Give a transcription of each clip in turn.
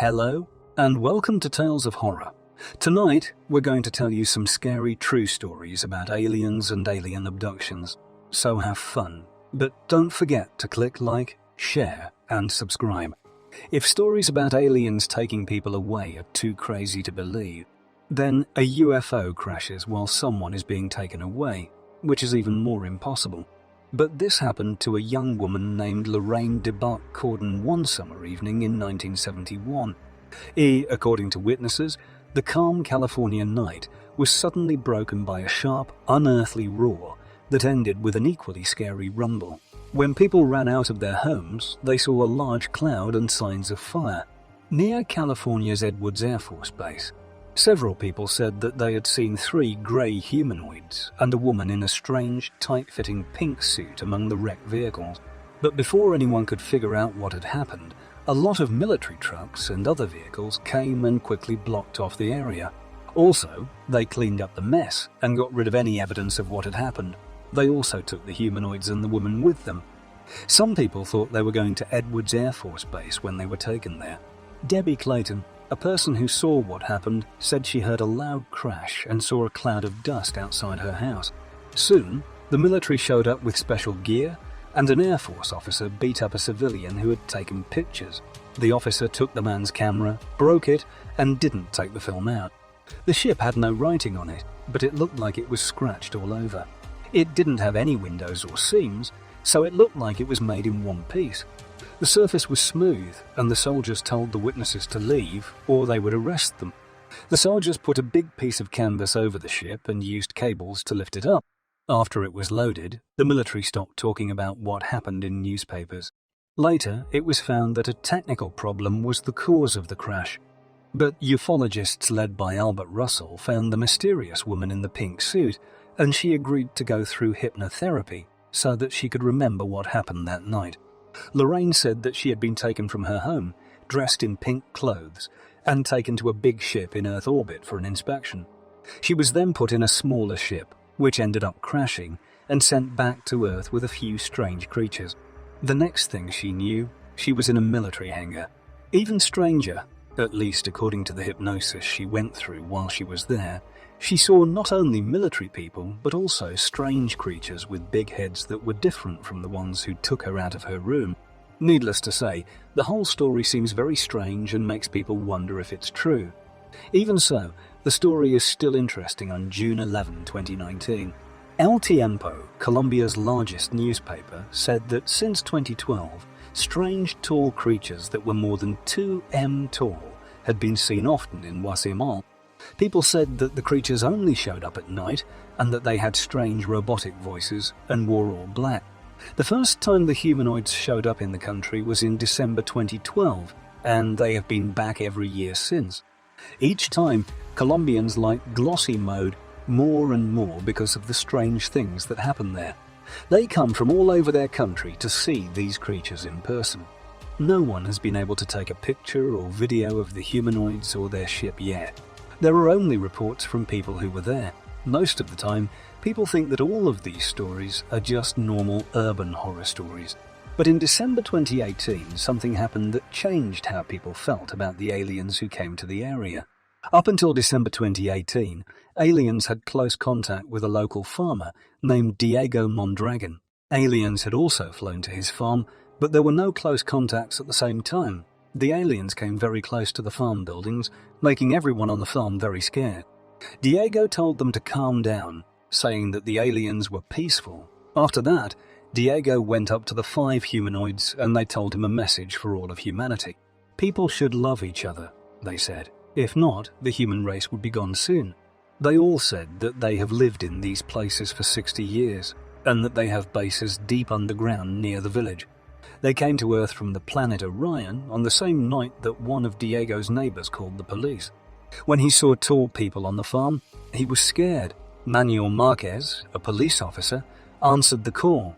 Hello, and welcome to Tales of Horror. Tonight, we're going to tell you some scary true stories about aliens and alien abductions. So have fun, but don't forget to click like, share, and subscribe. If stories about aliens taking people away are too crazy to believe, then a UFO crashes while someone is being taken away, which is even more impossible. But this happened to a young woman named Lorraine DeBark-Cordon one summer evening in 1971. According to witnesses, the calm California night was suddenly broken by a sharp, unearthly roar that ended with an equally scary rumble. When people ran out of their homes, they saw a large cloud and signs of fire near California's Edwards Air Force Base. Several people said that they had seen 3 grey humanoids and a woman in a strange, tight-fitting pink suit among the wrecked vehicles. But before anyone could figure out what had happened, a lot of military trucks and other vehicles came and quickly blocked off the area. Also, they cleaned up the mess and got rid of any evidence of what had happened. They also took the humanoids and the woman with them. Some people thought they were going to Edwards Air Force Base when they were taken there. Debbie Clayton, a person who saw what happened, said she heard a loud crash and saw a cloud of dust outside her house. Soon, the military showed up with special gear, and an Air Force officer beat up a civilian who had taken pictures. The officer took the man's camera, broke it, and didn't take the film out. The ship had no writing on it, but it looked like it was scratched all over. It didn't have any windows or seams, so it looked like it was made in one piece. The surface was smooth, and the soldiers told the witnesses to leave, or they would arrest them. The soldiers put a big piece of canvas over the ship and used cables to lift it up. After it was loaded, the military stopped talking about what happened in newspapers. Later, it was found that a technical problem was the cause of the crash. But ufologists led by Albert Russell found the mysterious woman in the pink suit, and she agreed to go through hypnotherapy so that she could remember what happened that night. Lorraine said that she had been taken from her home, dressed in pink clothes, and taken to a big ship in Earth orbit for an inspection. She was then put in a smaller ship, which ended up crashing, and sent back to Earth with a few strange creatures. The next thing she knew, she was in a military hangar. Even stranger, at least according to the hypnosis she went through while she was there, she saw not only military people, but also strange creatures with big heads that were different from the ones who took her out of her room. Needless to say, the whole story seems very strange and makes people wonder if it's true. Even so, the story is still interesting on June 11, 2019. El Tiempo, Colombia's largest newspaper, said that since 2012, strange tall creatures that were more than 2 m tall had been seen often in Guatemala. People said that the creatures only showed up at night and that they had strange robotic voices and wore all black. The first time the humanoids showed up in the country was in December 2012, and they have been back every year since. Each time, Colombians like glossy mode more and more because of the strange things that happen there. They come from all over their country to see these creatures in person. No one has been able to take a picture or video of the humanoids or their ship yet. There are only reports from people who were there. Most of the time, people think that all of these stories are just normal urban horror stories. But in December 2018, something happened that changed how people felt about the aliens who came to the area. Up until December 2018, aliens had close contact with a local farmer named Diego Mondragon. Aliens had also flown to his farm, but there were no close contacts at the same time. The aliens came very close to the farm buildings, making everyone on the farm very scared. Diego told them to calm down, saying that the aliens were peaceful. After that, Diego went up to the 5 humanoids and they told him a message for all of humanity. People should love each other, they said. If not, the human race would be gone soon. They all said that they have lived in these places for 60 years, and that they have bases deep underground near the village. They came to Earth from the planet Orion on the same night that one of Diego's neighbors called the police. When he saw tall people on the farm, he was scared. Manuel Marquez, a police officer, answered the call.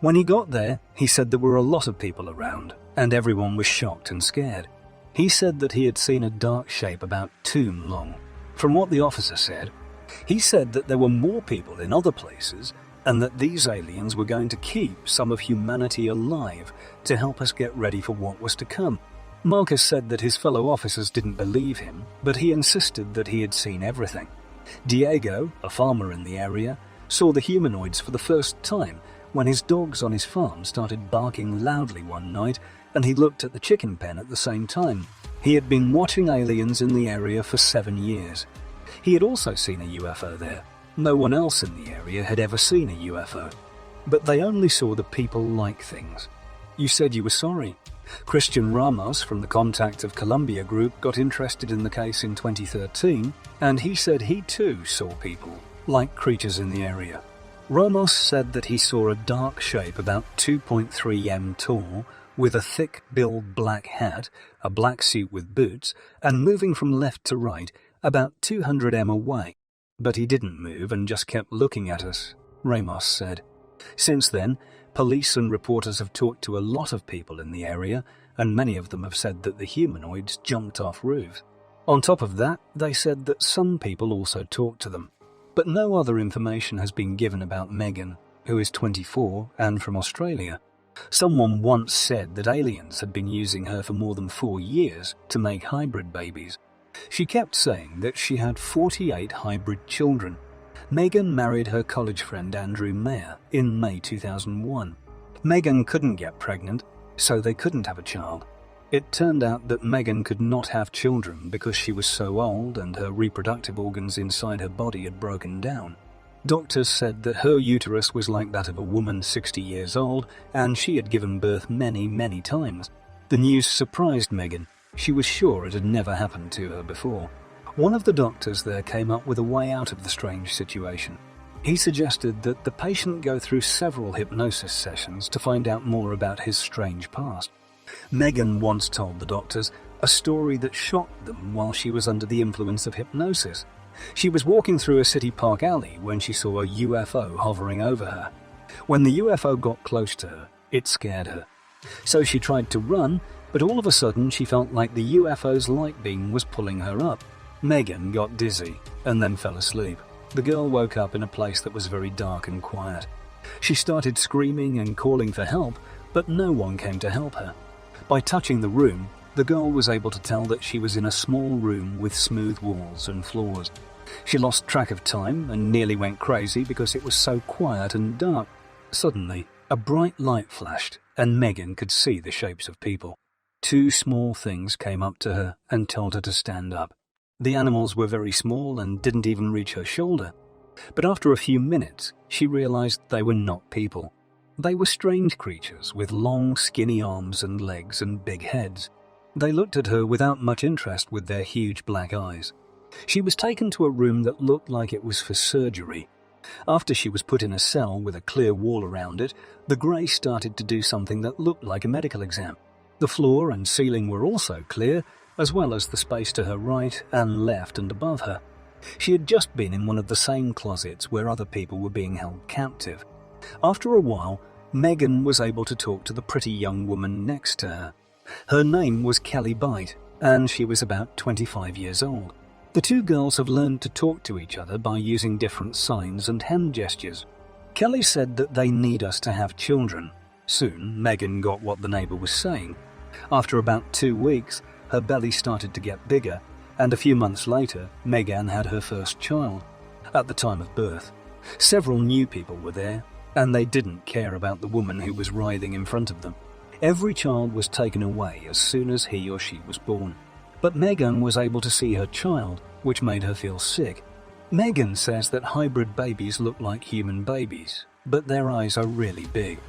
When he got there, he said there were a lot of people around, and everyone was shocked and scared. He said that he had seen a dark shape about 2 m long. From what the officer said, he said that there were more people in other places, and that these aliens were going to keep some of humanity alive to help us get ready for what was to come. Marcus said that his fellow officers didn't believe him, but he insisted that he had seen everything. Diego, a farmer in the area, saw the humanoids for the first time when his dogs on his farm started barking loudly one night, and he looked at the chicken pen at the same time. He had been watching aliens in the area for 7 years. He had also seen a UFO there. No one else in the area had ever seen a UFO. But they only saw the people-like things. You said you were sorry. Christian Ramos from the Contact of Colombia group got interested in the case in 2013, and he said he too saw people, like creatures in the area. Ramos said that he saw a dark shape about 2.3 m tall, with a thick-billed black hat, a black suit with boots, and moving from left to right about 200 m away. But he didn't move and just kept looking at us, Ramos said. Since then, police and reporters have talked to a lot of people in the area, and many of them have said that the humanoids jumped off roofs. On top of that, they said that some people also talked to them. But no other information has been given about Megan, who is 24 and from Australia. Someone once said that aliens had been using her for more than 4 years to make hybrid babies. She kept saying that she had 48 hybrid children. Megan married her college friend Andrew Mayer in May 2001. Megan couldn't get pregnant, so they couldn't have a child. It turned out that Megan could not have children because she was so old and her reproductive organs inside her body had broken down. Doctors said that her uterus was like that of a woman 60 years old, and she had given birth many, many times. The news surprised Megan. She was sure it had never happened to her before. One of the doctors there came up with a way out of the strange situation. He suggested that the patient go through several hypnosis sessions to find out more about his strange past. Megan once told the doctors a story that shocked them while she was under the influence of hypnosis. She was walking through a city park alley when she saw a UFO hovering over her. When the UFO got close to her, it scared her. So she tried to run, but all of a sudden she felt like the UFO's light beam was pulling her up. Megan got dizzy and then fell asleep. The girl woke up in a place that was very dark and quiet. She started screaming and calling for help, but no one came to help her. By touching the room, the girl was able to tell that she was in a small room with smooth walls and floors. She lost track of time and nearly went crazy because it was so quiet and dark. Suddenly, a bright light flashed and Megan could see the shapes of people. 2 small things came up to her and told her to stand up. The animals were very small and didn't even reach her shoulder. But after a few minutes, she realized they were not people. They were strange creatures with long, skinny arms and legs and big heads. They looked at her without much interest with their huge black eyes. She was taken to a room that looked like it was for surgery. After she was put in a cell with a clear wall around it, the grey started to do something that looked like a medical exam. The floor and ceiling were also clear, as well as the space to her right and left and above her. She had just been in one of the same closets where other people were being held captive. After a while, Megan was able to talk to the pretty young woman next to her. Her name was Kelly Bite, and she was about 25 years old. The 2 girls have learned to talk to each other by using different signs and hand gestures. Kelly said that they need us to have children. Soon, Megan got what the neighbor was saying. After about 2 weeks, her belly started to get bigger, and a few months later, Megan had her first child. At the time of birth, several new people were there, and they didn't care about the woman who was writhing in front of them. Every child was taken away as soon as he or she was born. But Megan was able to see her child, which made her feel sick. Megan says that hybrid babies look like human babies, but their eyes are really big.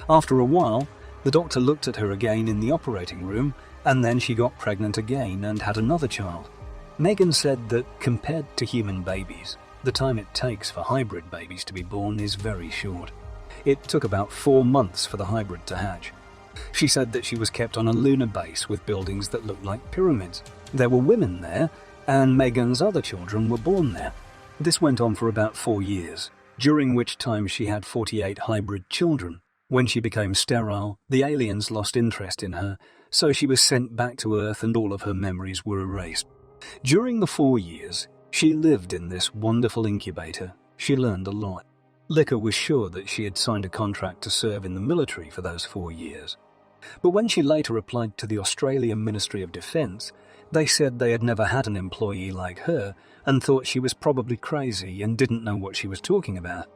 After a while, the doctor looked at her again in the operating room, and then she got pregnant again and had another child. Megan said that compared to human babies, the time it takes for hybrid babies to be born is very short. It took about 4 months for the hybrid to hatch. She said that she was kept on a lunar base with buildings that looked like pyramids. There were women there, and Megan's other children were born there. This went on for about 4 years, during which time she had 48 hybrid children. When she became sterile, the aliens lost interest in her, so she was sent back to Earth and all of her memories were erased. During the 4 years, she lived in this wonderful incubator. She learned a lot. Licker was sure that she had signed a contract to serve in the military for those 4 years. But when she later applied to the Australian Ministry of Defence, they said they had never had an employee like her and thought she was probably crazy and didn't know what she was talking about.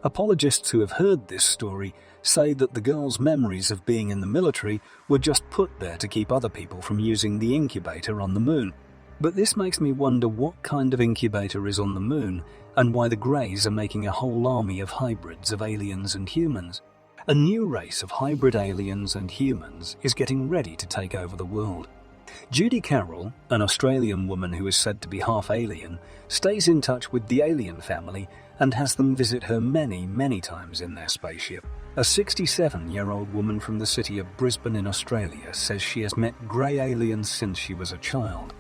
Apologists who have heard this story say that the girl's memories of being in the military were just put there to keep other people from using the incubator on the moon. But this makes me wonder what kind of incubator is on the moon and why the Greys are making a whole army of hybrids of aliens and humans. A new race of hybrid aliens and humans is getting ready to take over the world. Judy Carroll, an Australian woman who is said to be half alien, stays in touch with the alien family and has them visit her many times in their spaceship. A 67-year-old woman from the city of Brisbane in Australia says she has met grey aliens since she was a child.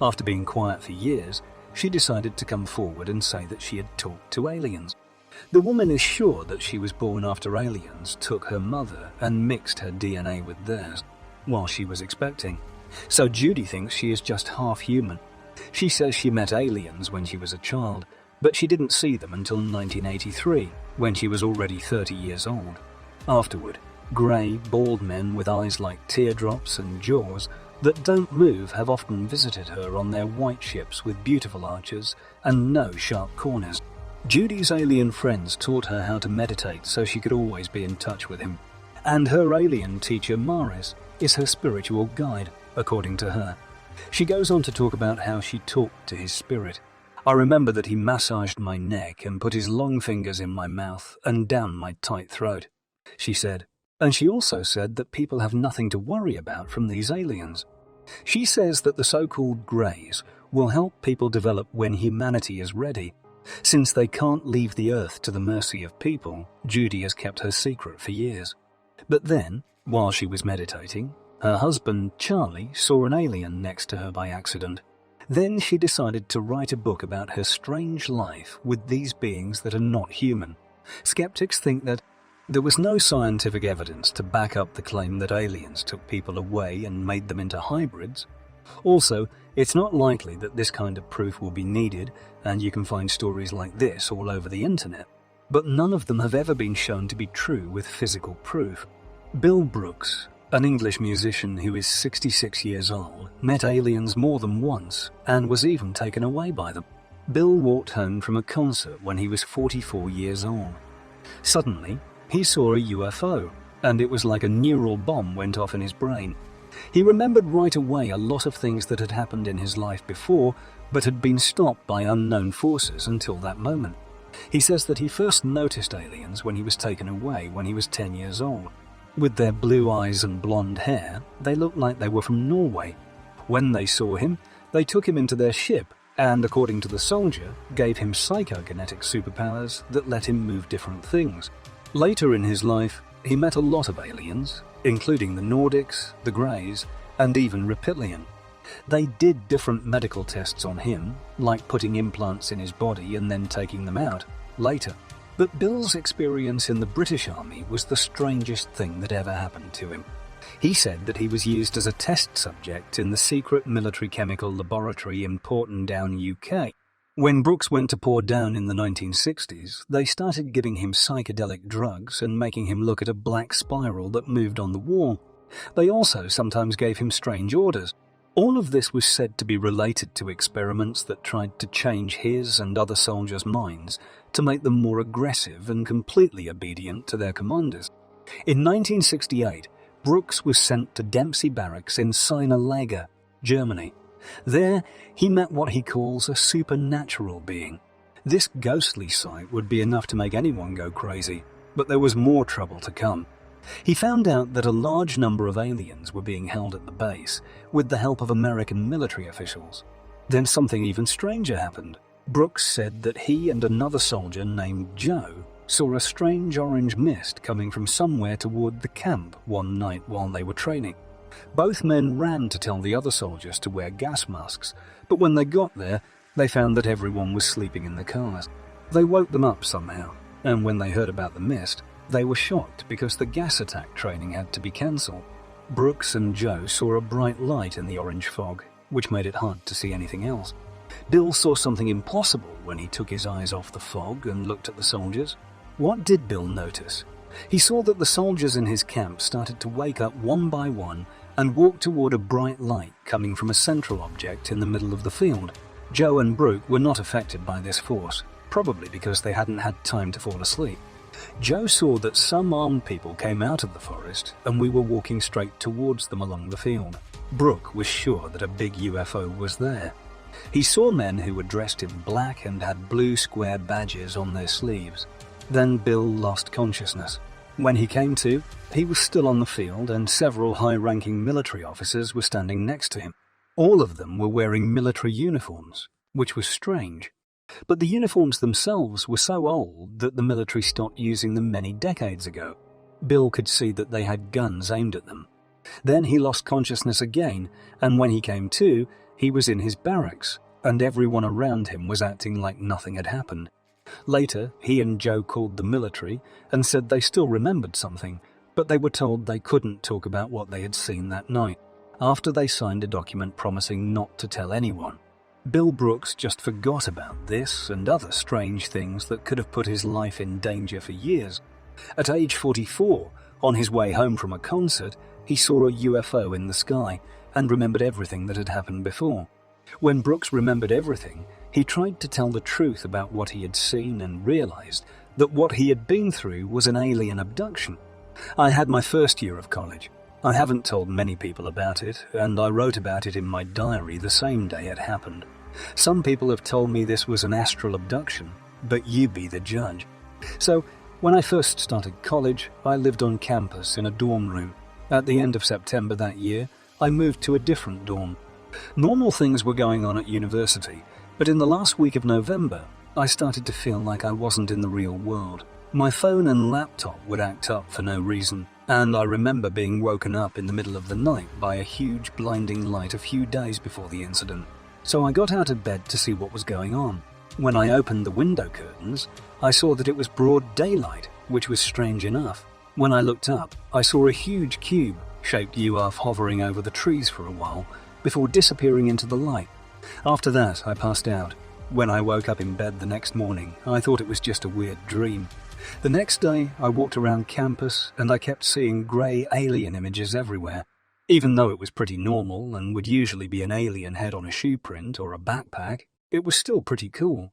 After being quiet for years, she decided to come forward and say that she had talked to aliens. The woman is sure that she was born after aliens took her mother and mixed her DNA with theirs while she was expecting. So Judy thinks she is just half human. She says she met aliens when she was a child, but she didn't see them until 1983, when she was already 30 years old. Afterward, grey, bald men with eyes like teardrops and jaws that don't move have often visited her on their white ships with beautiful arches and no sharp corners. Judy's alien friends taught her how to meditate so she could always be in touch with him. And her alien teacher, Maris, is her spiritual guide, according to her. She goes on to talk about how she talked to his spirit. I remember that he massaged my neck and put his long fingers in my mouth and down my tight throat, she said. And she also said that people have nothing to worry about from these aliens. She says that the so-called Greys will help people develop when humanity is ready. Since they can't leave the Earth to the mercy of people, Judy has kept her secret for years. But then, while she was meditating, her husband, Charlie, saw an alien next to her by accident. Then she decided to write a book about her strange life with these beings that are not human. Skeptics think that there was no scientific evidence to back up the claim that aliens took people away and made them into hybrids. Also, it's not likely that this kind of proof will be needed, and you can find stories like this all over the internet. But none of them have ever been shown to be true with physical proof. Bill Brooks, an English musician who is 66 years old, met aliens more than once and was even taken away by them. Bill walked home from a concert when he was 44 years old. Suddenly, he saw a UFO, and it was like a neural bomb went off in his brain. He remembered right away a lot of things that had happened in his life before, but had been stopped by unknown forces until that moment. He says that he first noticed aliens when he was taken away when he was 10 years old. With their blue eyes and blonde hair, they looked like they were from Norway. When they saw him, they took him into their ship and, according to the soldier, gave him psychokinetic superpowers that let him move different things. Later in his life, he met a lot of aliens, including the Nordics, the Greys, and even Reptilian. They did different medical tests on him, like putting implants in his body and then taking them out later. But Bill's experience in the British Army was the strangest thing that ever happened to him. He said that he was used as a test subject in the secret military chemical laboratory in Portondown, UK. When Brooks went to Portondown in the 1960s, they started giving him psychedelic drugs and making him look at a black spiral that moved on the wall. They also sometimes gave him strange orders. All of this was said to be related to experiments that tried to change his and other soldiers' minds to make them more aggressive and completely obedient to their commanders. In 1968, Brooks was sent to Dempsey Barracks in Sinalager, Germany. There, he met what he calls a supernatural being. This ghostly sight would be enough to make anyone go crazy, but there was more trouble to come. He found out that a large number of aliens were being held at the base with the help of American military officials. Then something even stranger happened. Brooks said that he and another soldier named Joe saw a strange orange mist coming from somewhere toward the camp one night while they were training. Both men ran to tell the other soldiers to wear gas masks, but when they got there, they found that everyone was sleeping in the cars. They woke them up somehow, and when they heard about the mist, they were shocked because the gas attack training had to be cancelled. Brooks and Joe saw a bright light in the orange fog, which made it hard to see anything else. Bill saw something impossible when he took his eyes off the fog and looked at the soldiers. What did Bill notice? He saw that the soldiers in his camp started to wake up one by one and walk toward a bright light coming from a central object in the middle of the field. Joe and Brooke were not affected by this force, probably because they hadn't had time to fall asleep. Joe saw that some armed people came out of the forest and we were walking straight towards them along the field. Brooke was sure that a big UFO was there. He saw men who were dressed in black and had blue square badges on their sleeves. Then Bill lost consciousness. When he came to, he was still on the field and several high-ranking military officers were standing next to him. All of them were wearing military uniforms, which was strange. But the uniforms themselves were so old that the military stopped using them many decades ago. Bill could see that they had guns aimed at them. Then he lost consciousness again, and when he came to, he was in his barracks, and everyone around him was acting like nothing had happened. Later, he and Joe called the military and said they still remembered something, but they were told they couldn't talk about what they had seen that night, after they signed a document promising not to tell anyone. Bill Brooks just forgot about this and other strange things that could have put his life in danger for years. At age 44, on his way home from a concert, he saw a UFO in the sky and remembered everything that had happened before. When Brooks remembered everything, he tried to tell the truth about what he had seen and realized that what he had been through was an alien abduction. I had my first year of college. I haven't told many people about it, and I wrote about it in my diary the same day it happened. Some people have told me this was an astral abduction, but you be the judge. So, when I first started college, I lived on campus in a dorm room. At the end of September that year, I moved to a different dorm. Normal things were going on at university, but in the last week of November, I started to feel like I wasn't in the real world. My phone and laptop would act up for no reason, and I remember being woken up in the middle of the night by a huge blinding light a few days before the incident. So I got out of bed to see what was going on. When I opened the window curtains, I saw that it was broad daylight, which was strange enough. When I looked up, I saw a huge cube-shaped UFO hovering over the trees for a while, before disappearing into the light. After that, I passed out. When I woke up in bed the next morning, I thought it was just a weird dream. The next day, I walked around campus and I kept seeing grey alien images everywhere. Even though it was pretty normal and would usually be an alien head on a shoe print or a backpack, it was still pretty cool.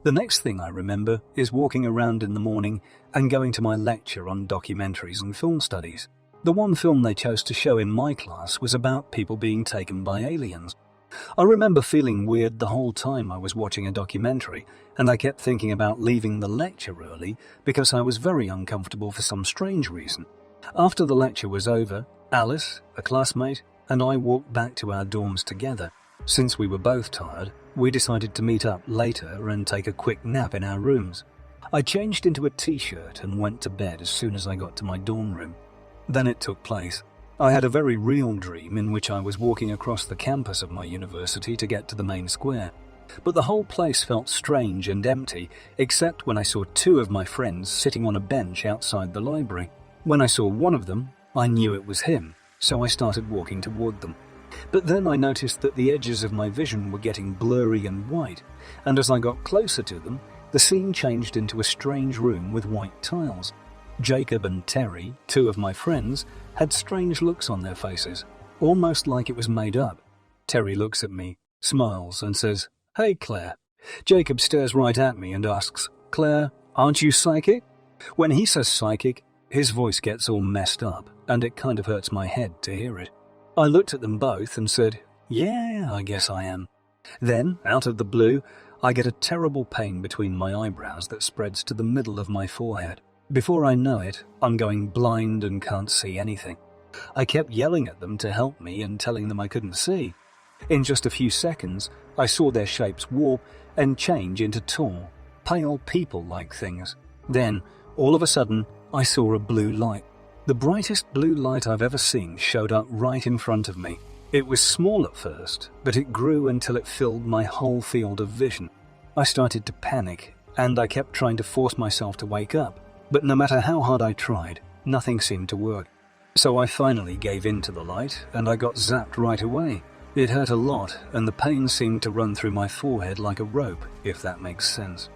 The next thing I remember is walking around in the morning and going to my lecture on documentaries and film studies. The one film they chose to show in my class was about people being taken by aliens. I remember feeling weird the whole time I was watching a documentary, and I kept thinking about leaving the lecture early because I was very uncomfortable for some strange reason. After the lecture was over, Alice, a classmate, and I walked back to our dorms together. Since we were both tired, we decided to meet up later and take a quick nap in our rooms. I changed into a t-shirt and went to bed as soon as I got to my dorm room. Then it took place. I had a very real dream in which I was walking across the campus of my university to get to the main square. But the whole place felt strange and empty, except when I saw two of my friends sitting on a bench outside the library. When I saw one of them, I knew it was him, so I started walking toward them. But then I noticed that the edges of my vision were getting blurry and white, and as I got closer to them, the scene changed into a strange room with white tiles. Jacob and Terry, two of my friends, had strange looks on their faces, almost like it was made up. Terry looks at me, smiles, and says, "Hey, Claire." Jacob stares right at me and asks, "Claire, aren't you psychic?" When he says psychic, his voice gets all messed up, and it kind of hurts my head to hear it. I looked at them both and said, "Yeah, I guess I am." Then, out of the blue, I get a terrible pain between my eyebrows that spreads to the middle of my forehead. Before I know it, I'm going blind and can't see anything. I kept yelling at them to help me and telling them I couldn't see. In just a few seconds, I saw their shapes warp and change into tall, pale people-like things. Then, all of a sudden, I saw a blue light. The brightest blue light I've ever seen showed up right in front of me. It was small at first, but it grew until it filled my whole field of vision. I started to panic, and I kept trying to force myself to wake up. But no matter how hard I tried, nothing seemed to work. So I finally gave in to the light, and I got zapped right away. It hurt a lot, and the pain seemed to run through my forehead like a rope, if that makes sense.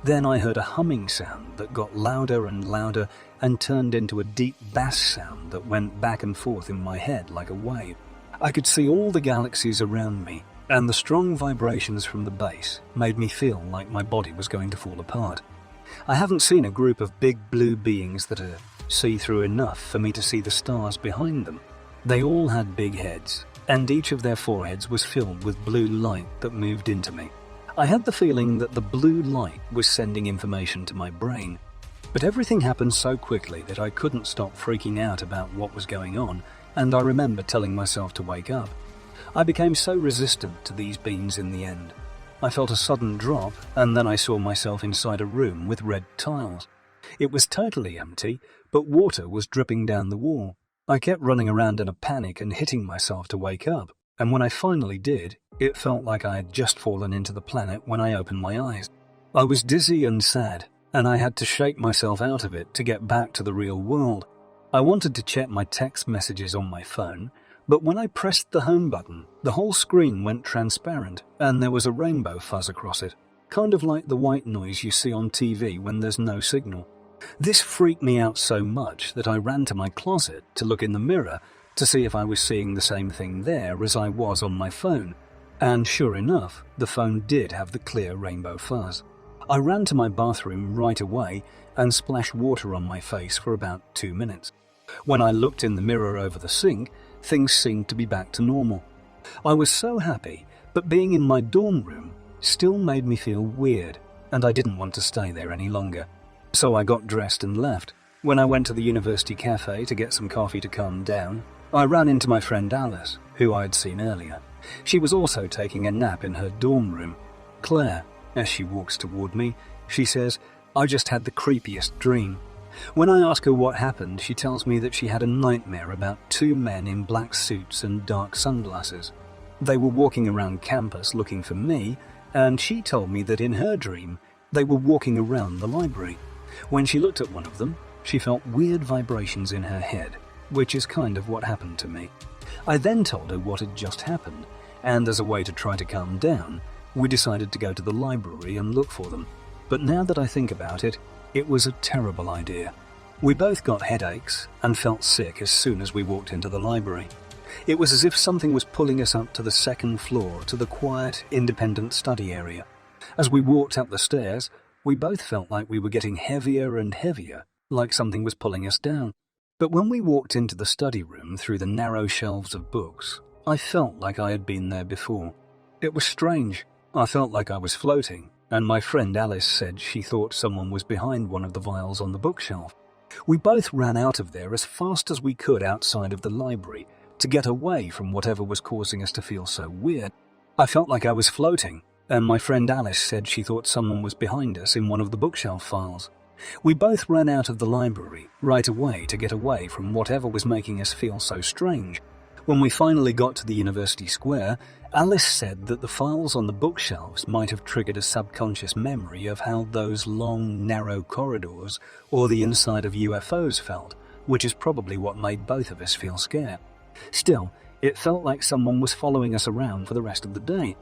Then I heard a humming sound that got louder and louder and turned into a deep bass sound that went back and forth in my head like a wave. I could see all the galaxies around me, and the strong vibrations from the bass made me feel like my body was going to fall apart. I haven't seen a group of big blue beings that are see-through enough for me to see the stars behind them. They all had big heads, and each of their foreheads was filled with blue light that moved into me. I had the feeling that the blue light was sending information to my brain. But everything happened so quickly that I couldn't stop freaking out about what was going on, and I remember telling myself to wake up. I became so resistant to these beings in the end. I felt a sudden drop, and then I saw myself inside a room with red tiles. It was totally empty, but water was dripping down the wall. I kept running around in a panic and hitting myself to wake up, and when I finally did, it felt like I had just fallen into the planet when I opened my eyes. I was dizzy and sad, and I had to shake myself out of it to get back to the real world. I wanted to check my text messages on my phone, but when I pressed the home button, the whole screen went transparent and there was a rainbow fuzz across it, kind of like the white noise you see on TV when there's no signal. This freaked me out so much that I ran to my closet to look in the mirror to see if I was seeing the same thing there as I was on my phone, and sure enough, the phone did have the clear rainbow fuzz. I ran to my bathroom right away and splashed water on my face for about 2 minutes. When I looked in the mirror over the sink, things seemed to be back to normal. I was so happy, but being in my dorm room still made me feel weird, and I didn't want to stay there any longer. So I got dressed and left. When I went to the university cafe to get some coffee to calm down, I ran into my friend Alice, who I had seen earlier. She was also taking a nap in her dorm room. Claire, as she walks toward me, she says, "I just had the creepiest dream." When I ask her what happened, she tells me that she had a nightmare about 2 men in black suits and dark sunglasses. They were walking around campus looking for me, and she told me that in her dream, they were walking around the library. When she looked at one of them, she felt weird vibrations in her head, which is kind of what happened to me. I then told her what had just happened, and as a way to try to calm down, we decided to go to the library and look for them. But now that I think about it, it was a terrible idea. We both got headaches and felt sick as soon as we walked into the library. It was as if something was pulling us up to the second floor to the quiet, independent study area. As we walked up the stairs, we both felt like we were getting heavier and heavier, like something was pulling us down. But when we walked into the study room through the narrow shelves of books, I felt like I had been there before. It was strange. I felt like I was floating, and my friend Alice said she thought someone was behind one of the vials on the bookshelf. We both ran out of there as fast as we could outside of the library to get away from whatever was causing us to feel so weird. I felt like I was floating, and my friend Alice said she thought someone was behind us in one of the bookshelf files. We both ran out of the library right away to get away from whatever was making us feel so strange. When we finally got to the university square, Alice said that the files on the bookshelves might have triggered a subconscious memory of how those long, narrow corridors or the inside of UFOs felt, which is probably what made both of us feel scared. Still, it felt like someone was following us around for the rest of the day.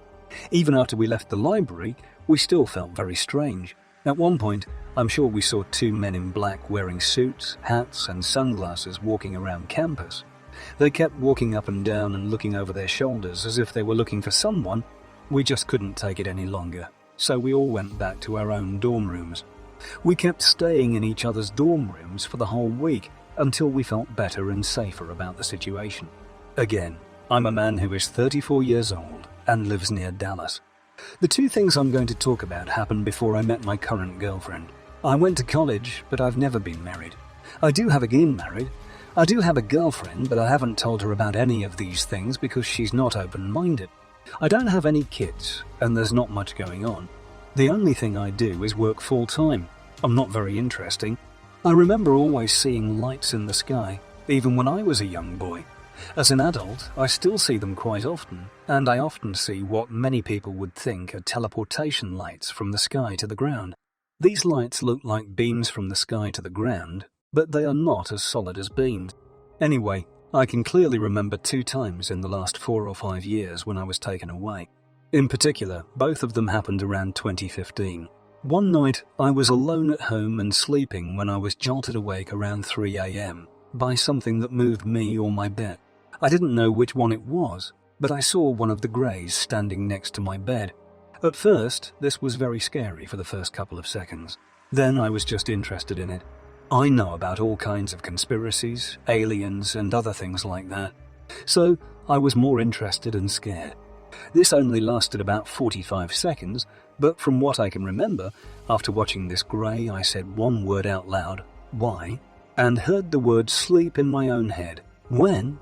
Even after we left the library, we still felt very strange. At one point, I'm sure we saw 2 men in black wearing suits, hats, and sunglasses walking around campus. They kept walking up and down and looking over their shoulders as if they were looking for someone. We just couldn't take it any longer, so we all went back to our own dorm rooms. We kept staying in each other's dorm rooms for the whole week until we felt better and safer about the situation. Again, I'm a man who is 34 years old and lives near Dallas. The 2 things I'm going to talk about happened before I met my current girlfriend. I went to college, but I've never been married. I do have a girlfriend, but I haven't told her about any of these things because she's not open-minded. I don't have any kids, and there's not much going on. The only thing I do is work full-time. I'm not very interesting. I remember always seeing lights in the sky, even when I was a young boy. As an adult, I still see them quite often, and I often see what many people would think are teleportation lights from the sky to the ground. These lights look like beams from the sky to the ground, but they are not as solid as beams. Anyway, I can clearly remember 2 times in the last 4 or 5 years when I was taken away. In particular, both of them happened around 2015. One night, I was alone at home and sleeping when I was jolted awake around 3 a.m. by something that moved me or my bed. I didn't know which one it was, but I saw one of the greys standing next to my bed. At first, this was very scary for the first couple of seconds. Then I was just interested in it. I know about all kinds of conspiracies, aliens, and other things like that. So I was more interested and scared. This only lasted about 45 seconds, but from what I can remember, after watching this grey, I said one word out loud, "Why?" and heard the word sleep in my own head. When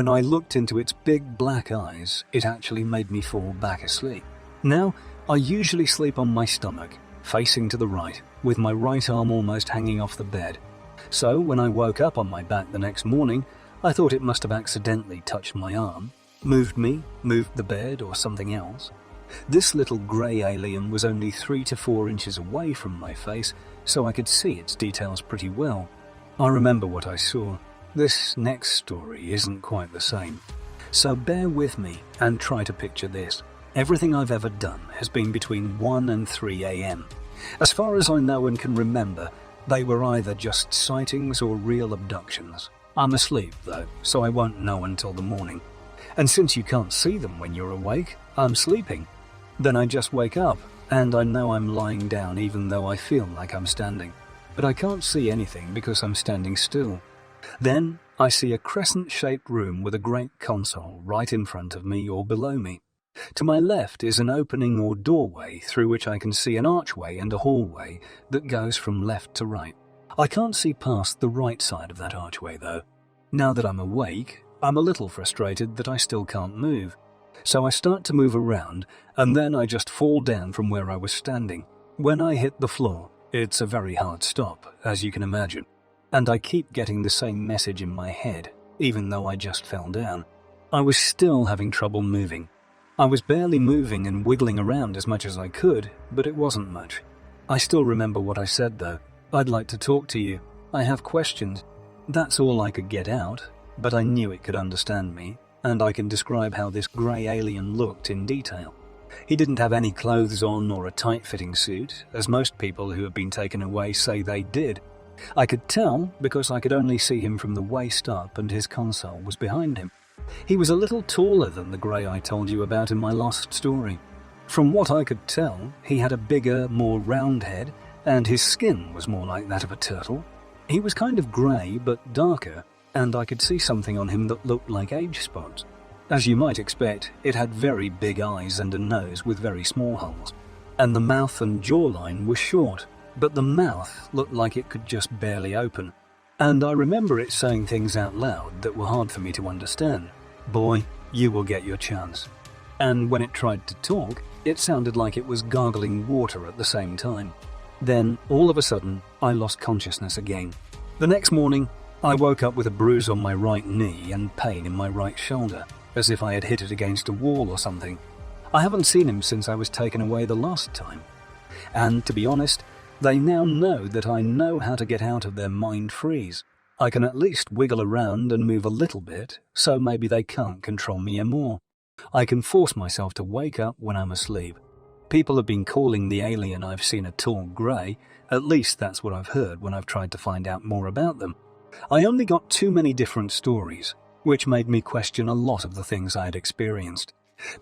I looked into its big black eyes, it actually made me fall back asleep. Now, I usually sleep on my stomach, facing to the right, with my right arm almost hanging off the bed. So when I woke up on my back the next morning, I thought it must have accidentally touched my arm, moved the bed, or something else. This little grey alien was only 3 to 4 inches away from my face, so I could see its details pretty well. I remember what I saw. This next story isn't quite the same. So bear with me and try to picture this. Everything I've ever done has been between 1 and 3 a.m. As far as I know and can remember, they were either just sightings or real abductions. I'm asleep though, so I won't know until the morning. And since you can't see them when you're awake, I'm sleeping. Then I just wake up, and I know I'm lying down even though I feel like I'm standing. But I can't see anything because I'm standing still. Then I see a crescent-shaped room with a great console right in front of me or below me. To my left is an opening or doorway through which I can see an archway and a hallway that goes from left to right. I can't see past the right side of that archway though. Now that I'm awake, I'm a little frustrated that I still can't move. So I start to move around, and then I just fall down from where I was standing. When I hit the floor, it's a very hard stop, as you can imagine. And I keep getting the same message in my head, even though I just fell down. I was still having trouble moving. I was barely moving and wiggling around as much as I could, but it wasn't much. I still remember what I said though. I'd like to talk to you. I have questions. That's all I could get out, but I knew it could understand me, and I can describe how this grey alien looked in detail. He didn't have any clothes on or a tight-fitting suit, as most people who have been taken away say they did. I could tell because I could only see him from the waist up and his console was behind him. He was a little taller than the grey I told you about in my last story. From what I could tell, he had a bigger, more round head, and his skin was more like that of a turtle. He was kind of grey but darker, and I could see something on him that looked like age spots. As you might expect, it had very big eyes and a nose with very small holes, and the mouth and jawline were short, but the mouth looked like it could just barely open. And I remember it saying things out loud that were hard for me to understand. "Boy, you will get your chance." And when it tried to talk, it sounded like it was gargling water at the same time. Then, all of a sudden, I lost consciousness again. The next morning, I woke up with a bruise on my right knee and pain in my right shoulder, as if I had hit it against a wall or something. I haven't seen him since I was taken away the last time. And to be honest, they now know that I know how to get out of their mind freeze. I can at least wiggle around and move a little bit, so maybe they can't control me anymore. I can force myself to wake up when I'm asleep. People have been calling the alien I've seen a tall grey, at least that's what I've heard when I've tried to find out more about them. I only got too many different stories, which made me question a lot of the things I had experienced.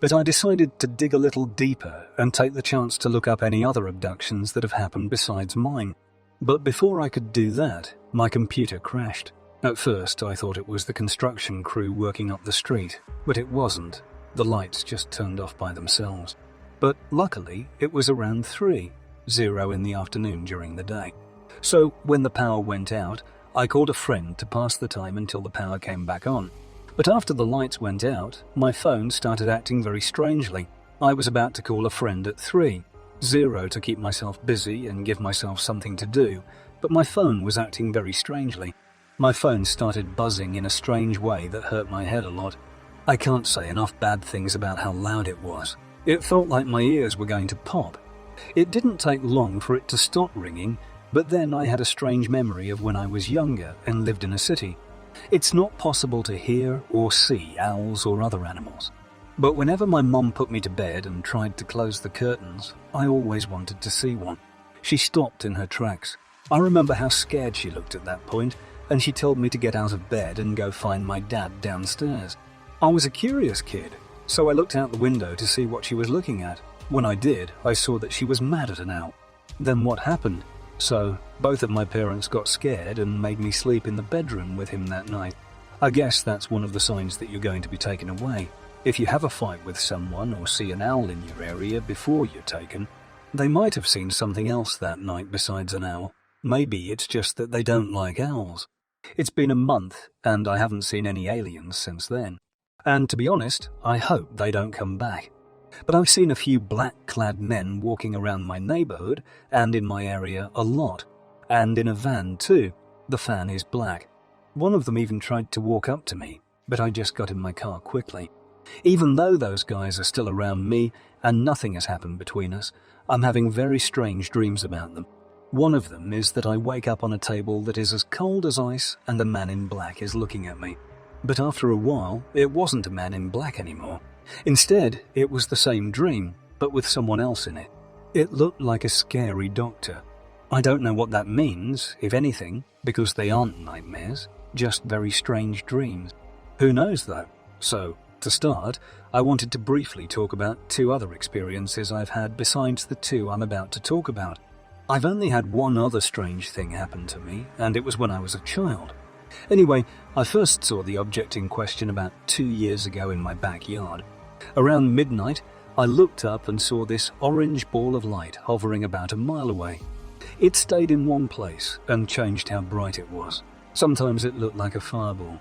But I decided to dig a little deeper and take the chance to look up any other abductions that have happened besides mine. But before I could do that, my computer crashed. At first I thought it was the construction crew working up the street, but it wasn't. The lights just turned off by themselves. But luckily it was around 3:00 in the afternoon during the day. So when the power went out, I called a friend to pass the time until the power came back on. But after the lights went out, my phone started acting very strangely. I was about to call a friend at 3:00 to keep myself busy and give myself something to do, but my phone was acting very strangely. My phone started buzzing in a strange way that hurt my head a lot. I can't say enough bad things about how loud it was. It felt like my ears were going to pop. It didn't take long for it to stop ringing, but then I had a strange memory of when I was younger and lived in a city. It's not possible to hear or see owls or other animals. But whenever my mom put me to bed and tried to close the curtains, I always wanted to see one. She stopped in her tracks. I remember how scared she looked at that point, and she told me to get out of bed and go find my dad downstairs. I was a curious kid, so I looked out the window to see what she was looking at. When I did, I saw that she was mad at an owl. Then what happened? So, both of my parents got scared and made me sleep in the bedroom with him that night. I guess that's one of the signs that you're going to be taken away. If you have a fight with someone or see an owl in your area before you're taken, they might have seen something else that night besides an owl. Maybe it's just that they don't like owls. It's been a month and I haven't seen any aliens since then. And to be honest, I hope they don't come back. But I've seen a few black-clad men walking around my neighborhood and in my area a lot. And in a van too. The van is black. One of them even tried to walk up to me, but I just got in my car quickly. Even though those guys are still around me and nothing has happened between us, I'm having very strange dreams about them. One of them is that I wake up on a table that is as cold as ice and the man in black is looking at me. But after a while, it wasn't a man in black anymore. Instead, it was the same dream, but with someone else in it. It looked like a scary doctor. I don't know what that means, if anything, because they aren't nightmares, just very strange dreams. Who knows though? So, to start, I wanted to briefly talk about 2 other experiences I've had besides the 2 I'm about to talk about. I've only had one other strange thing happen to me, and it was when I was a child. Anyway, I first saw the object in question about 2 years ago in my backyard. Around midnight, I looked up and saw this orange ball of light hovering about a mile away. It stayed in one place and changed how bright it was. Sometimes it looked like a fireball.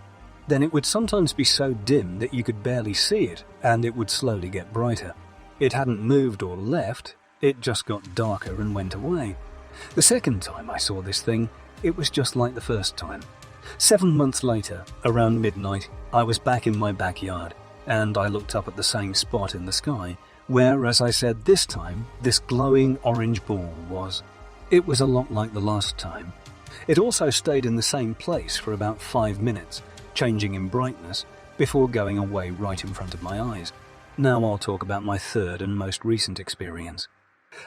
Then it would sometimes be so dim that you could barely see it, and it would slowly get brighter. It hadn't moved or left, it just got darker and went away. The second time I saw this thing, it was just like the first time. 7 months later, around midnight, I was back in my backyard, and I looked up at the same spot in the sky, where, as I said this time, this glowing orange ball was. It was a lot like the last time. It also stayed in the same place for about 5 minutes, changing in brightness, before going away right in front of my eyes. Now I'll talk about my third and most recent experience.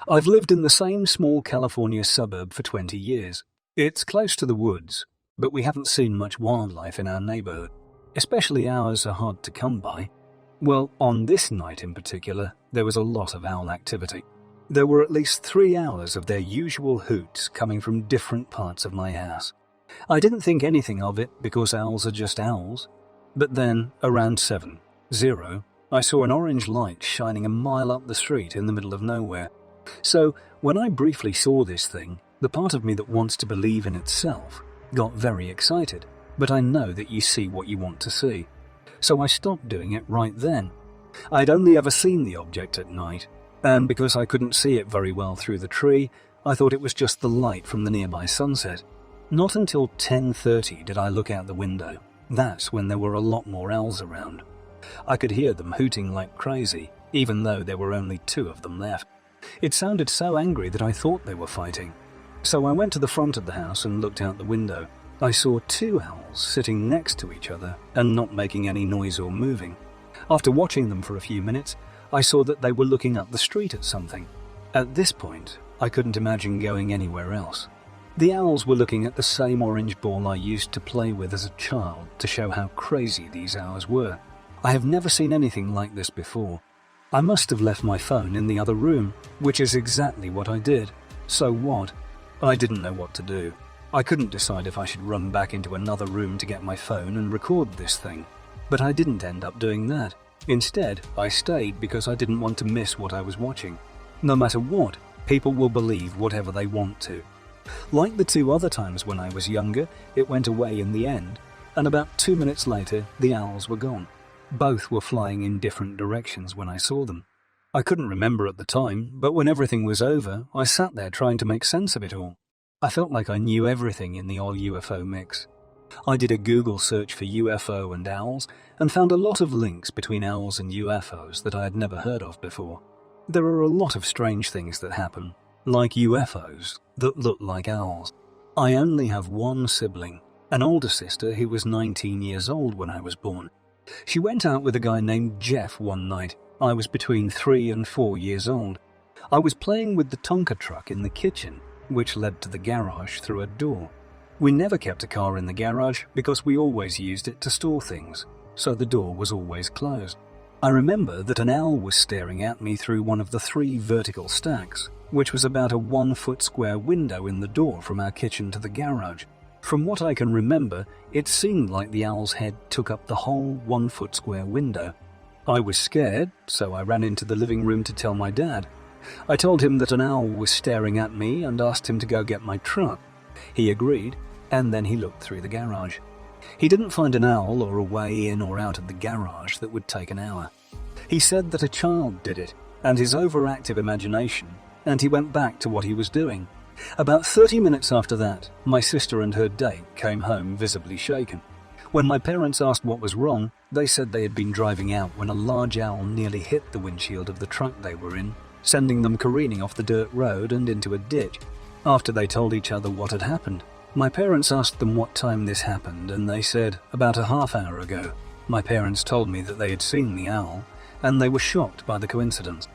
I've lived in the same small California suburb for 20 years. It's close to the woods, but we haven't seen much wildlife in our neighborhood. Especially owls are hard to come by. Well, on this night in particular, there was a lot of owl activity. There were at least 3 hours of their usual hoots coming from different parts of my house. I didn't think anything of it because owls are just owls. But then, around 7:00, I saw an orange light shining a mile up the street in the middle of nowhere. So, when I briefly saw this thing, the part of me that wants to believe in itself got very excited. But I know that you see what you want to see. So I stopped doing it right then. I'd only ever seen the object at night, and because I couldn't see it very well through the tree, I thought it was just the light from the nearby sunset. Not until 10:30 did I look out the window. That's when there were a lot more owls around. I could hear them hooting like crazy, even though there were only 2 of them left. It sounded so angry that I thought they were fighting. So I went to the front of the house and looked out the window. I saw 2 owls sitting next to each other and not making any noise or moving. After watching them for a few minutes, I saw that they were looking up the street at something. At this point, I couldn't imagine going anywhere else. The owls were looking at the same orange ball I used to play with as a child to show how crazy these owls were. I have never seen anything like this before. I must have left my phone in the other room, which is exactly what I did. So what? I didn't know what to do. I couldn't decide if I should run back into another room to get my phone and record this thing. But I didn't end up doing that. Instead, I stayed because I didn't want to miss what I was watching. No matter what, people will believe whatever they want to. Like the 2 other times when I was younger, it went away in the end, and about 2 minutes later, the owls were gone. Both were flying in different directions when I saw them. I couldn't remember at the time, but when everything was over, I sat there trying to make sense of it all. I felt like I knew everything in the whole UFO mix. I did a Google search for UFO and owls and found a lot of links between owls and UFOs that I had never heard of before. There are a lot of strange things that happen, like UFOs, that look like owls. I only have one sibling, an older sister who was 19 years old when I was born. She went out with a guy named Jeff one night. I was between 3 and 4 years old. I was playing with the Tonka truck in the kitchen, which led to the garage through a door. We never kept a car in the garage because we always used it to store things, so the door was always closed. I remember that an owl was staring at me through one of the 3 vertical stacks, which was about a 1-foot square window in the door from our kitchen to the garage. From what I can remember, it seemed like the owl's head took up the whole 1-foot square window. I was scared, so I ran into the living room to tell my dad. I told him that an owl was staring at me and asked him to go get my truck. He agreed, and then he looked through the garage. He didn't find an owl or a way in or out of the garage that would take an hour. He said that a child did it, and his overactive imagination, and he went back to what he was doing. About 30 minutes after that, my sister and her date came home visibly shaken. When my parents asked what was wrong, they said they had been driving out when a large owl nearly hit the windshield of the truck they were in, sending them careening off the dirt road and into a ditch. After they told each other what had happened, my parents asked them what time this happened, and they said, about a half hour ago. My parents told me that they had seen the owl, and they were shocked by the coincidence.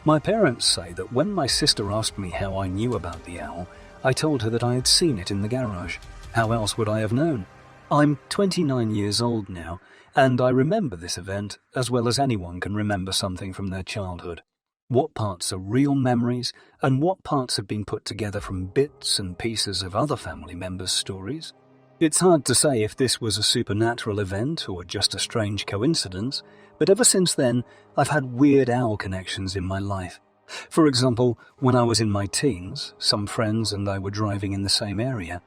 My parents say that when my sister asked me how I knew about the owl, I told her that I had seen it in the garage. How else would I have known? I'm 29 years old now, and I remember this event as well as anyone can remember something from their childhood. What parts are real memories, and what parts have been put together from bits and pieces of other family members' stories? It's hard to say if this was a supernatural event or just a strange coincidence, but ever since then, I've had weird owl connections in my life. For example, when I was in my teens, some friends and I were driving in the same area.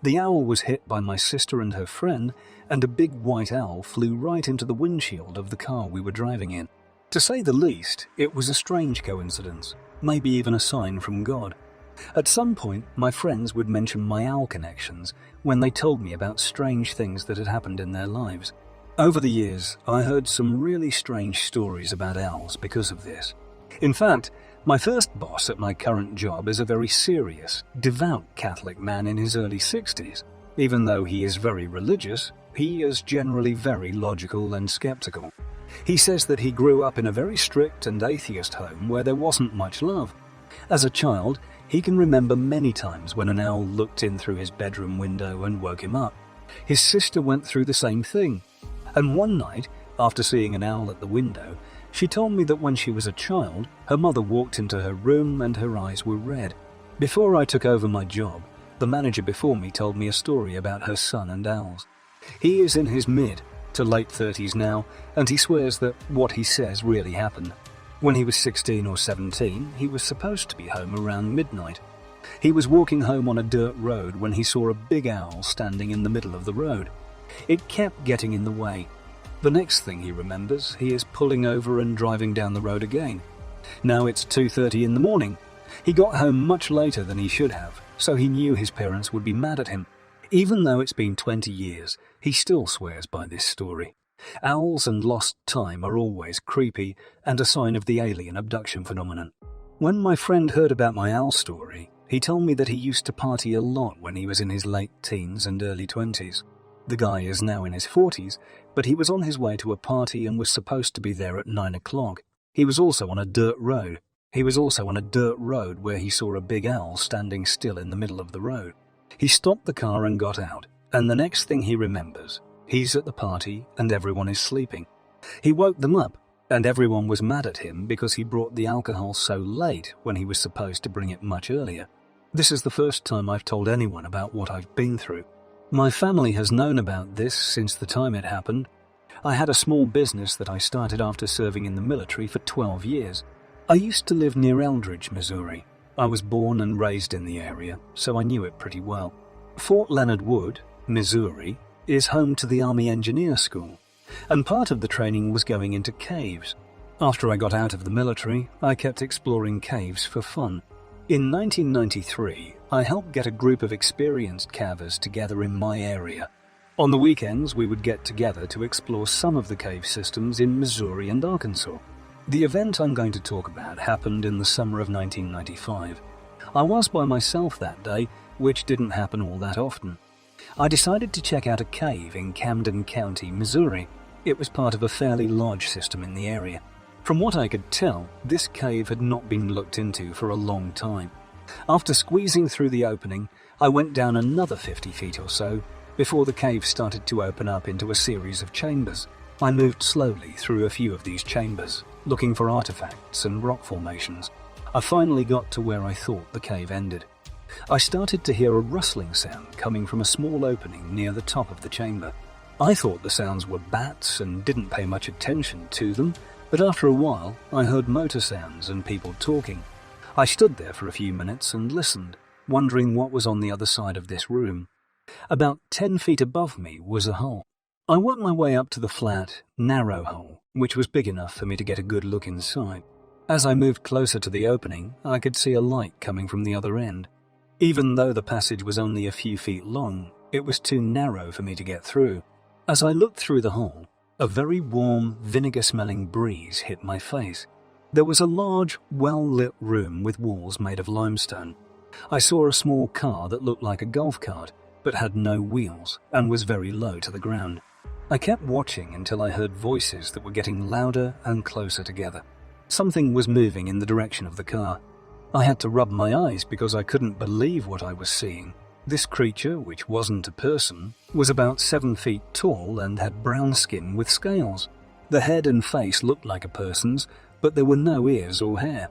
The owl was hit by my sister and her friend, and a big white owl flew right into the windshield of the car we were driving in. To say the least, it was a strange coincidence, maybe even a sign from God. At some point, my friends would mention my owl connections when they told me about strange things that had happened in their lives. Over the years, I heard some really strange stories about owls because of this. In fact, my first boss at my current job is a very serious, devout Catholic man in his early 60s. Even though he is very religious, he is generally very logical and skeptical. He says that he grew up in a very strict and atheist home where there wasn't much love. As a child, he can remember many times when an owl looked in through his bedroom window and woke him up. His sister went through the same thing. And one night, after seeing an owl at the window, she told me that when she was a child, her mother walked into her room and her eyes were red. Before I took over my job, the manager before me told me a story about her son and owls. He is in his mid to late 30s now, and he swears that what he says really happened. When he was 16 or 17, he was supposed to be home around midnight. He was walking home on a dirt road when he saw a big owl standing in the middle of the road. It kept getting in the way. The next thing he remembers, he is pulling over and driving down the road again. Now it's 2:30 in the morning. He got home much later than he should have, so he knew his parents would be mad at him. Even though it's been 20 years, he still swears by this story. Owls and lost time are always creepy and a sign of the alien abduction phenomenon. When my friend heard about my owl story, he told me that he used to party a lot when he was in his late teens and early 20s. The guy is now in his 40s, but he was on his way to a party and was supposed to be there at 9 o'clock. He was also on a dirt road. Where he saw a big owl standing still in the middle of the road. He stopped the car and got out, and the next thing he remembers, he's at the party and everyone is sleeping. He woke them up, and everyone was mad at him because he brought the alcohol so late when he was supposed to bring it much earlier. This is the first time I've told anyone about what I've been through. My family has known about this since the time it happened. I had a small business that I started after serving in the military for 12 years. I used to live near Eldridge, Missouri. I was born and raised in the area, so I knew it pretty well. Fort Leonard Wood, Missouri, is home to the Army Engineer School, and part of the training was going into caves. After I got out of the military, I kept exploring caves for fun. In 1993, I helped get a group of experienced cavers together in my area. On the weekends, we would get together to explore some of the cave systems in Missouri and Arkansas. The event I'm going to talk about happened in the summer of 1995. I was by myself that day, which didn't happen all that often. I decided to check out a cave in Camden County, Missouri. It was part of a fairly large system in the area. From what I could tell, this cave had not been looked into for a long time. After squeezing through the opening, I went down another 50 feet or so before the cave started to open up into a series of chambers. I moved slowly through a few of these chambers, looking for artifacts and rock formations. I finally got to where I thought the cave ended. I started to hear a rustling sound coming from a small opening near the top of the chamber. I thought the sounds were bats and didn't pay much attention to them, but after a while I heard motor sounds and people talking. I stood there for a few minutes and listened, wondering what was on the other side of this room. About 10 feet above me was a hole. I worked my way up to the flat, narrow hole, which was big enough for me to get a good look inside. As I moved closer to the opening, I could see a light coming from the other end. Even though the passage was only a few feet long, it was too narrow for me to get through. As I looked through the hole, a very warm, vinegar-smelling breeze hit my face. There was a large, well-lit room with walls made of limestone. I saw a small car that looked like a golf cart, but had no wheels and was very low to the ground. I kept watching until I heard voices that were getting louder and closer together. Something was moving in the direction of the car. I had to rub my eyes because I couldn't believe what I was seeing. This creature, which wasn't a person, was about 7 feet tall and had brown skin with scales. The head and face looked like a person's, but there were no ears or hair.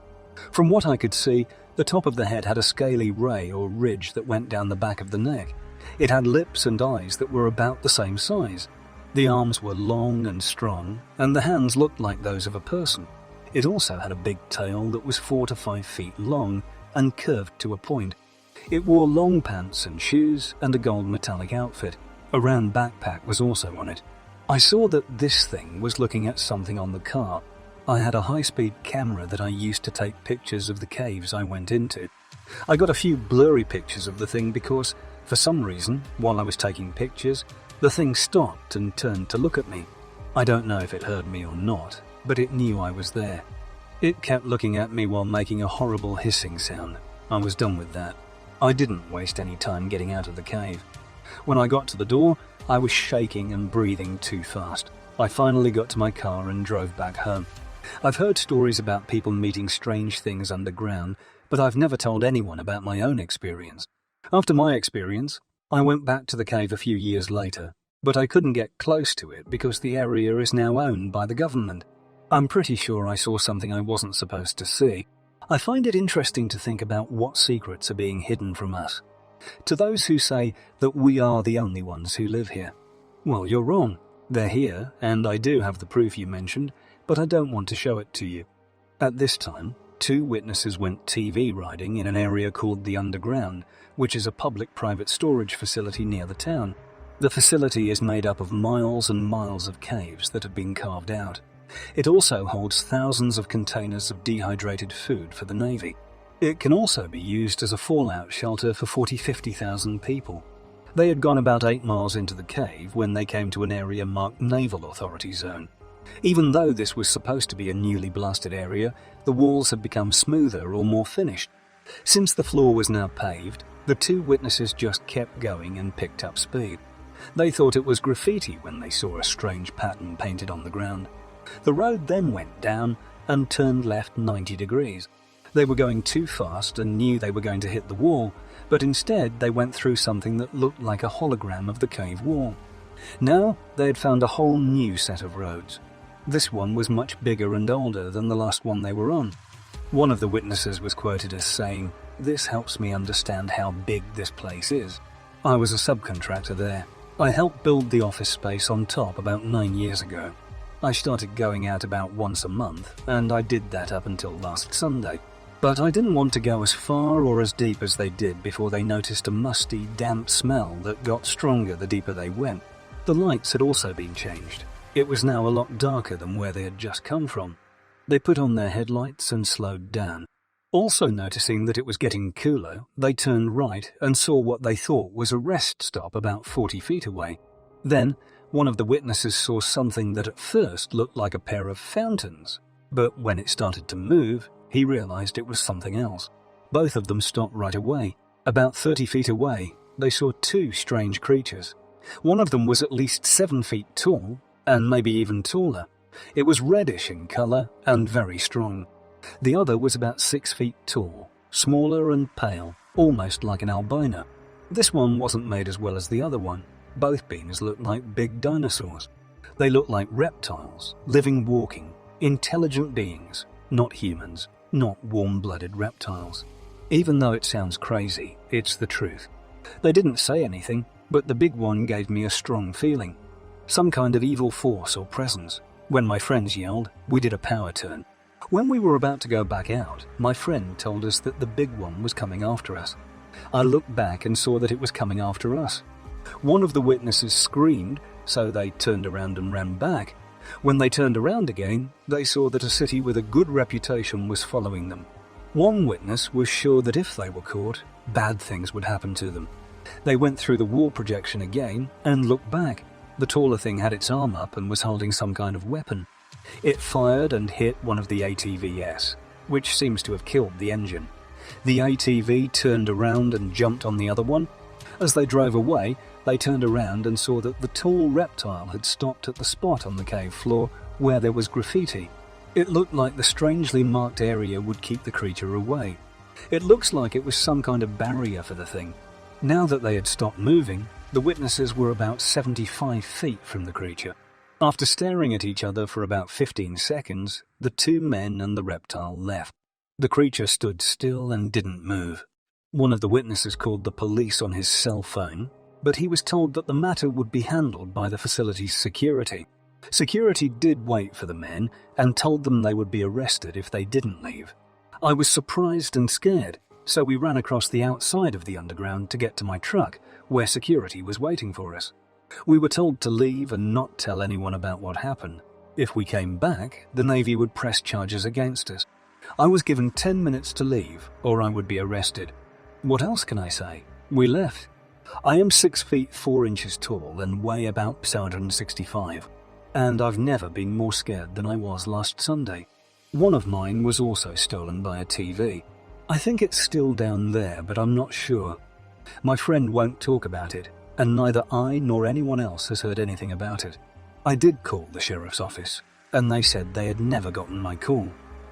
From what I could see, the top of the head had a scaly ray or ridge that went down the back of the neck. It had lips and eyes that were about the same size. The arms were long and strong, and the hands looked like those of a person. It also had a big tail that was 4 to 5 feet long and curved to a point. It wore long pants and shoes and a gold metallic outfit. A round backpack was also on it. I saw that this thing was looking at something on the car. I had a high-speed camera that I used to take pictures of the caves I went into. I got a few blurry pictures of the thing because, for some reason, while I was taking pictures, the thing stopped and turned to look at me. I don't know if it heard me or not, but it knew I was there. It kept looking at me while making a horrible hissing sound. I was done with that. I didn't waste any time getting out of the cave. When I got to the door, I was shaking and breathing too fast. I finally got to my car and drove back home. I've heard stories about people meeting strange things underground, but I've never told anyone about my own experience. After my experience, I went back to the cave a few years later, but I couldn't get close to it because the area is now owned by the government. I'm pretty sure I saw something I wasn't supposed to see. I find it interesting to think about what secrets are being hidden from us. To those who say that we are the only ones who live here, well, you're wrong. They're here, and I do have the proof you mentioned, but I don't want to show it to you. At this time, 2 witnesses went TV riding in an area called the Underground, which is a public-private storage facility near the town. The facility is made up of miles and miles of caves that have been carved out. It also holds thousands of containers of dehydrated food for the Navy. It can also be used as a fallout shelter for 50,000 people. They had gone about 8 miles into the cave when they came to an area marked Naval Authority Zone. Even though this was supposed to be a newly blasted area, the walls had become smoother or more finished. Since the floor was now paved, the 2 witnesses just kept going and picked up speed. They thought it was graffiti when they saw a strange pattern painted on the ground. The road then went down and turned left 90 degrees. They were going too fast and knew they were going to hit the wall, but instead they went through something that looked like a hologram of the cave wall. Now they had found a whole new set of roads. This one was much bigger and older than the last one they were on. One of the witnesses was quoted as saying, "This helps me understand how big this place is." I was a subcontractor there. I helped build the office space on top about 9 years ago. I started going out about once a month, and I did that up until last Sunday. But I didn't want to go as far or as deep as they did before they noticed a musty, damp smell that got stronger the deeper they went. The lights had also been changed. It was now a lot darker than where they had just come from. They put on their headlights and slowed down. Also noticing that it was getting cooler, they turned right and saw what they thought was a rest stop about 40 feet away. Then, one of the witnesses saw something that at first looked like a pair of fountains, but when it started to move, he realized it was something else. Both of them stopped right away. About 30 feet away, they saw 2 strange creatures. One of them was at least 7 feet tall, and maybe even taller. It was reddish in colour and very strong. The other was about 6 feet tall, smaller and pale, almost like an albino. This one wasn't made as well as the other one. Both beings looked like big dinosaurs. They looked like reptiles, living, walking, intelligent beings, not humans, not warm-blooded reptiles. Even though it sounds crazy, it's the truth. They didn't say anything, but the big one gave me a strong feeling. Some kind of evil force or presence. When my friends yelled, we did a power turn. When we were about to go back out, my friend told us that the big one was coming after us. I looked back and saw that it was coming after us. One of the witnesses screamed, so they turned around and ran back. When they turned around again, they saw that a city with a good reputation was following them. One witness was sure that if they were caught, bad things would happen to them. They went through the wall projection again and looked back. The taller thing had its arm up and was holding some kind of weapon. It fired and hit one of the ATVs, which seems to have killed the engine. The ATV turned around and jumped on the other one. As they drove away, they turned around and saw that the tall reptile had stopped at the spot on the cave floor where there was graffiti. It looked like the strangely marked area would keep the creature away. It looks like it was some kind of barrier for the thing. Now that they had stopped moving, the witnesses were about 75 feet from the creature. After staring at each other for about 15 seconds, the two men and the reptile left. The creature stood still and didn't move. One of the witnesses called the police on his cell phone, but he was told that the matter would be handled by the facility's security. Security did wait for the men and told them they would be arrested if they didn't leave. I was surprised and scared, so we ran across the outside of the underground to get to my truck, where security was waiting for us. We were told to leave and not tell anyone about what happened. If we came back, the Navy would press charges against us. I was given 10 minutes to leave, or I would be arrested. What else can I say? We left. I am 6 feet 4 inches tall and weigh about 765, and I've never been more scared than I was last Sunday. One of mine was also stolen by a TV. I think it's still down there, but I'm not sure. My friend won't talk about it, and neither I nor anyone else has heard anything about it. I did call the sheriff's office, and they said they had never gotten my call.